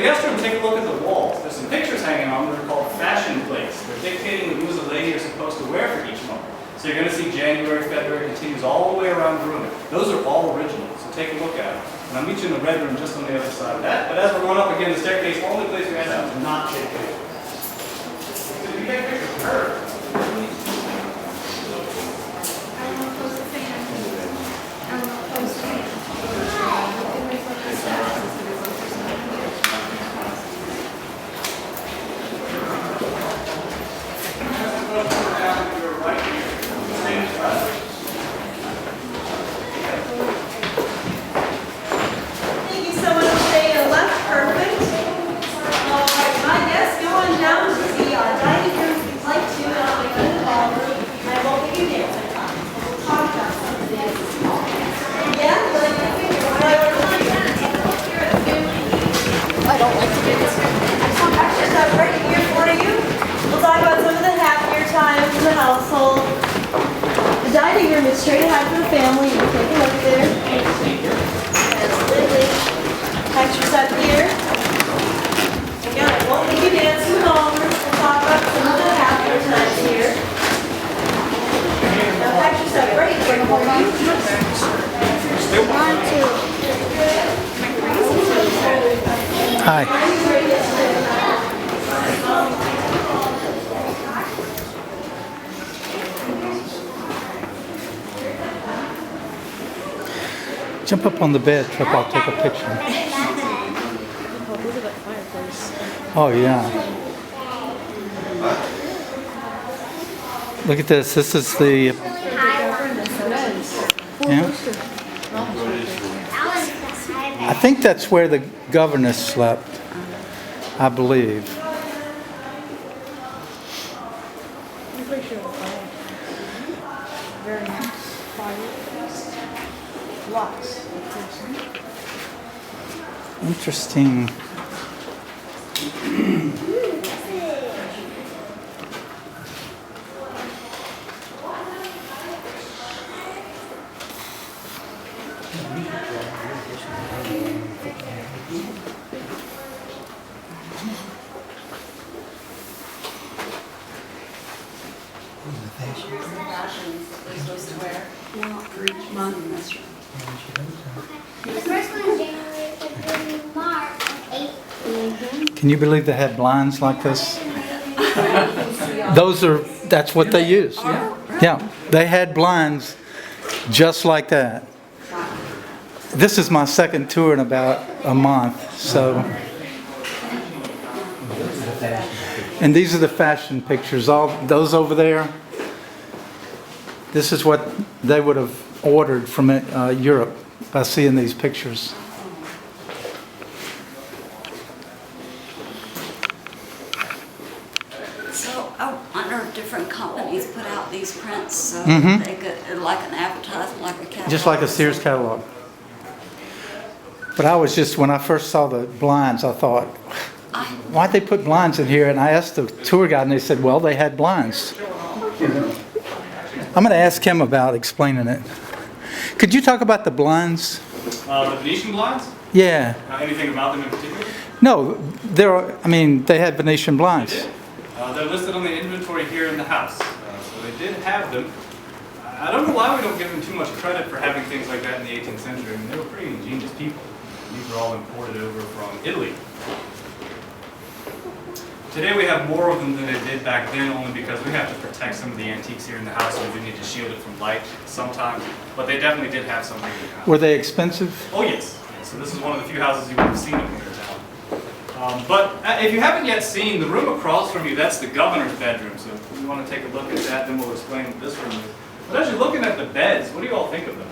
guest room, take a look at the walls. There's some pictures hanging on that are called fashion plates. They're dictating the moves a lady is supposed to wear for each month. So you're going to see January, February, continues all the way around the room. Those are all original, so take a look at them. And I'll meet you in the red room just on the other side of that. But as we're going up again, the staircase, the only place we had to not take pictures. Did you take pictures of her? The dining room is straight ahead for the family. You can take a look there. There's Lily. Pictures up here. Again, I won't leave you dancing home. We'll talk about some of the happier times here. Now pictures up right here for you. Hi. Jump up on the bed, Trip. I'll take a picture. Oh, yeah. Look at this. This is the... Yeah. I think that's where the governor slept, I believe. Very nice. Lots. Interesting. The first one is January, February, March, 8. Can you believe they had blinds like this? That's what they use. Yeah, they had blinds just like that. This is my second tour in about a month, so. And these are the fashion pictures, all those over there. This is what they would have ordered from Europe by seeing these pictures. So I wonder if different companies put out these prints so they could, like an advertisement, like a catalog. Just like a Sears catalog. But I was just, when I first saw the blinds, I thought, why'd they put blinds in here? And I asked the tour guide and they said, well, they had blinds. I'm going to ask him about explaining it. Could you talk about the blinds? The Venetian blinds? Yeah. Anything about them in particular? No, they had Venetian blinds. They did. They're listed on the inventory here in the house. So they did have them. I don't know why we don't give them too much credit for having things like that in the 18th century. I mean, they were pretty ingenious people. These were all imported over from Italy. Today we have more of them than they did back then, only because we have to protect some of the antiques here in the house, so we do need to shield it from light sometimes. But they definitely did have something in the house. Were they expensive? Oh yes. So this is one of the few houses you would have seen in your town. But if you haven't yet seen the room across from you, that's the governor's bedroom. So if you want to take a look at that, then we'll explain what this room is. But as you're looking at the beds, what do you all think of them?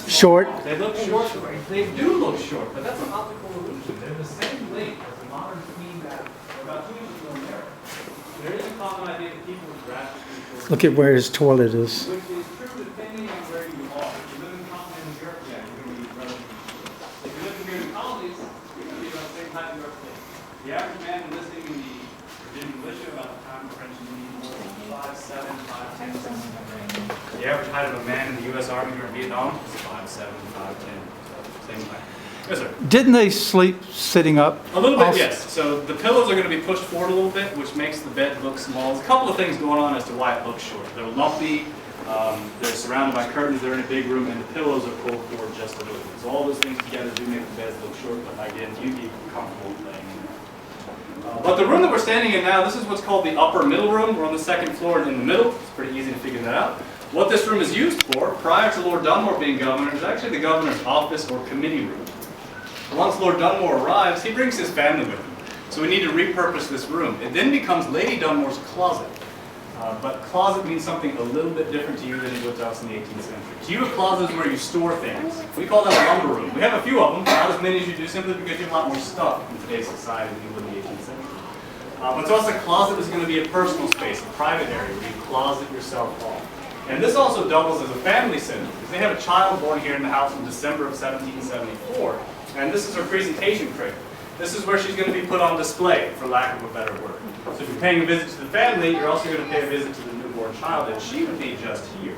Short. They look short. They do look short, but that's an optical illusion. They're the same length as a modern queen bed, or about 2 inches from there. There is a common idea that people would drastically shorten. Look at where his toilet is. Which is true depending on where you are. If you live in continental Europe, yeah, you're going to be relatively short. If you live here in the colonies, you're going to be about the same height New York State. The average man enlisting in the Virginia militia about the time of French and Indian War was 5'7", 5'10", something like that range. The average height of a man in the U.S. Army during Vietnam is 5'7", 5'10", so same height. Yes, sir. Didn't they sleep sitting up? A little bit, also? yes. So the pillows are going to be pushed forward a little bit, which makes the bed look small. There's a couple of things going on as to why it looks short. They're lumpy, they're surrounded by curtains, they're in a big room, and the pillows are pulled forward just a little bit. So all those things together do make the beds look short, but again, you'd be comfortable laying in there. But the room that we're standing in now, this is what's called the upper middle room. We're on the second floor and in the middle. It's pretty easy to figure that out. What this room is used for, prior to Lord Dunmore being governor, is actually the governor's office or committee room. Once Lord Dunmore arrives, he brings his family with him. So we need to repurpose this room. It then becomes Lady Dunmore's closet. But closet means something a little bit different to you than it would to us in the 18th century. To you, a closet is where you store things. We call that a lumber room. We have a few of them, not as many as you do, simply because you have a lot more stuff in today's society than you would in the 18th century. But to us, a closet is going to be a personal space, a private area where you closet yourself off. And this also doubles as a family center, because they have a child born here in the house in December of 1774, and this is her presentation crate. This is where she's going to be put on display, for lack of a better word. So if you're paying a visit to the family, you're also going to pay a visit to the newborn child, and she would be just here.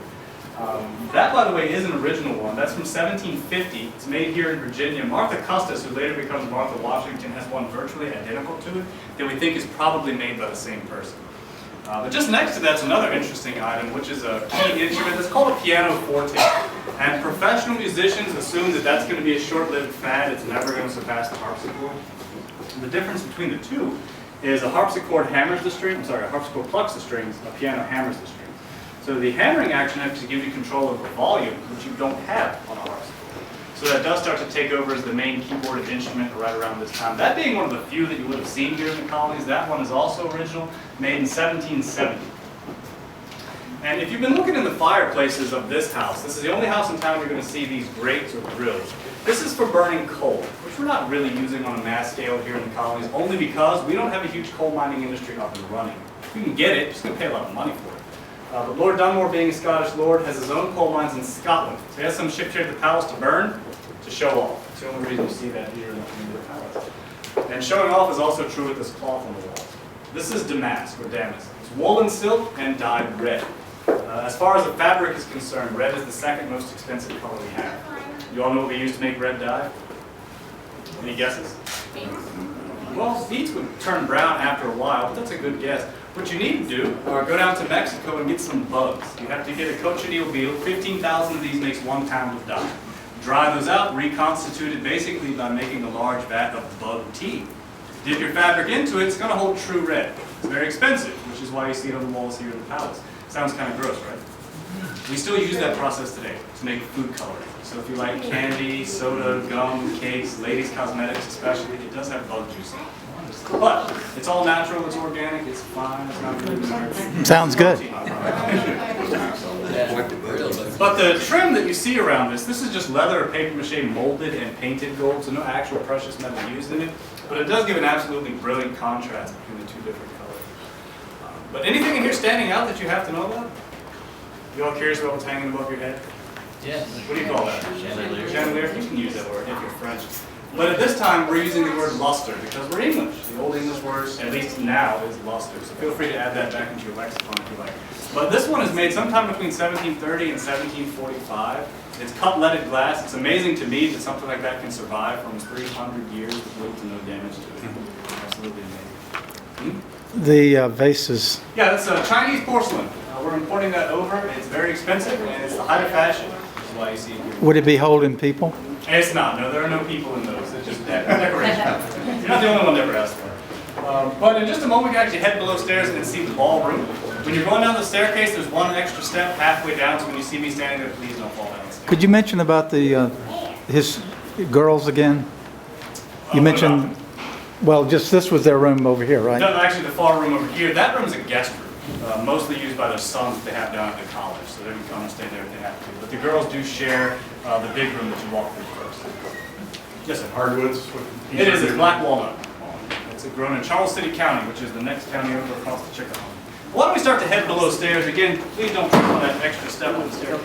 That, by the way, is an original one. That's from 1750. It's made here in Virginia. Martha Custis, who later becomes Martha Washington, has one virtually identical to it that we think is probably made by the same person. But just next to that's another interesting item, which is a key instrument. It's called a pianoforte. And professional musicians assume that that's going to be a short-lived fad. It's never going to surpass the harpsichord. And the difference between the two is a harpsichord hammers the string. I'm sorry, a harpsichord plucks the strings. A piano hammers the strings. So the hammering action actually gives you control over volume, which you don't have on a harpsichord. So that does start to take over as the main keyboarded instrument right around this time. That being one of the few that you would have seen here in the colonies, that one is also original, made in 1770. And if you've been looking in the fireplaces of this house, this is the only house in town you're going to see these grates or grills. This is for burning coal, which we're not really using on a mass scale here in the colonies, only because we don't have a huge coal mining industry up and running. You can get it, just going to pay a lot of money for it. But Lord Dunmore, being a Scottish lord, has his own coal mines in Scotland. So he has some shipped here to the palace to burn, to show off. It's the only reason you see that here in the palace. And showing off is also true with this cloth on the wall. This is damask or damask. It's woolen silk and dyed red. As far as the fabric is concerned, red is the second most expensive color we have. You all know what we use to make red dye? Any guesses? Well, beets would turn brown after a while, but that's a good guess. What you need to do is go down to Mexico and get some bugs. You have to get a cochineal beetle. 15,000 of these makes 1 pound of dye. Dry those out, reconstitute it basically by making a large vat of bug tea. Dip your fabric into it, it's going to hold true red. It's very expensive, which is why you see it on the walls here in the palace. Sounds kind of gross, right? We still use that process today to make food coloring. So if you like candy, soda, gum, cakes, ladies' cosmetics especially, it does have bug juice in it. But it's all natural, it's organic, it's fine, it's not really weird. Sounds good. But the trim that you see around this is just leather or paper mache molded and painted gold, so no actual precious metal used in it. But it does give an absolutely brilliant contrast between the two different colors. But anything in here standing out that you have to know about? You all curious about what's hanging above your head? Yes. What do you call that? Chandelier. Chandelier? You can use that word if you're French. But at this time, we're using the word luster because we're English. The Old English word, at least now, is luster. So feel free to add that back into your lexicon if you like. But this one is made sometime between 1730 and 1745. It's cut-leaded glass. It's amazing to me that something like that can survive for almost 300 years with little to no damage to it. Absolutely amazing. The vases. Yeah, that's Chinese porcelain. We're importing that over. It's very expensive, and it's the height of fashion. That's why you see it here. Would it be holding people? It's not. No, there are no people in those. It's just decoration. You're not the only one that ever asked for it. But in just a moment, we can actually head below stairs and see the ballroom. When you're going down the staircase, there's one extra step halfway down, so when you see me standing there, please don't fall down the stairs. Could you mention about his girls again? You mentioned, well, just this was their room over here, right? No, actually, the far room over here, that room is a guest room, mostly used by their sons that they have down at the college, so they can come and stay there if they have to. But the girls do share the big room that you walk through first. Yes, sir. Hardwoods? It is a black walnut. It's grown in Charles City County, which is the next county over across the Chickasaw. Why don't we start to head below stairs? Again, please don't trip on that extra step on the stairs.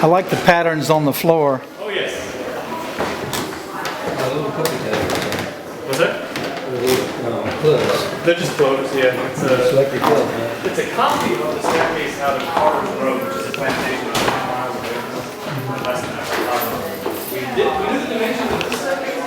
I like the patterns on the floor. Oh, yes. Little cookie cutters. What's that? Clothes. They're just quotes, yeah. Select your clothes, huh? It's a copy of the staircase out of Carter's Road, which is a plantation about 10 miles away from us. Less than that. We knew the dimensions of this staircase.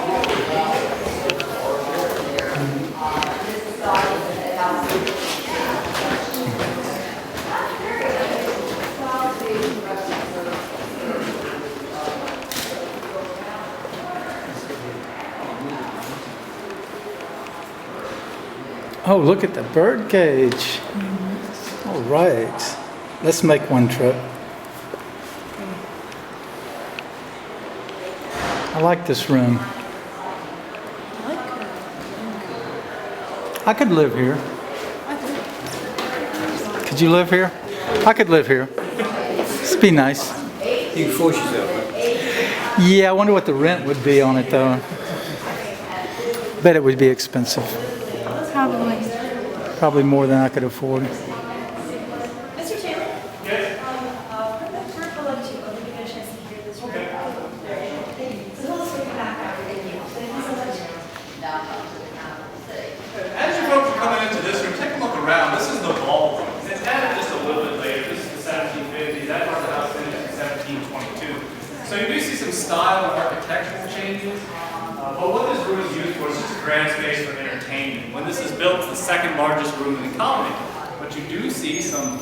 Oh, look at the bird cage. All right. Let's make one trip. I like this room. I could live here. Could you live here? I could live here. It'd be nice. You can force yourself, right? Yeah, I wonder what the rent would be on it though. Bet it would be expensive. Probably. Probably more than I could afford. Mr. Taylor? Yes. We're below 2. I'll give you a chance to hear this. So we'll swing back out. Thank you. Thank you so much. As you folks are coming into this room, take a look around. This is the ballroom. It's added just a little bit later. This is the 1750s. That part of the house finished in 1722. So you do see some style and architectural changes. But what this room is used for is just a grand space for entertainment. When this is built, it's the second largest room in the colony. But you do see some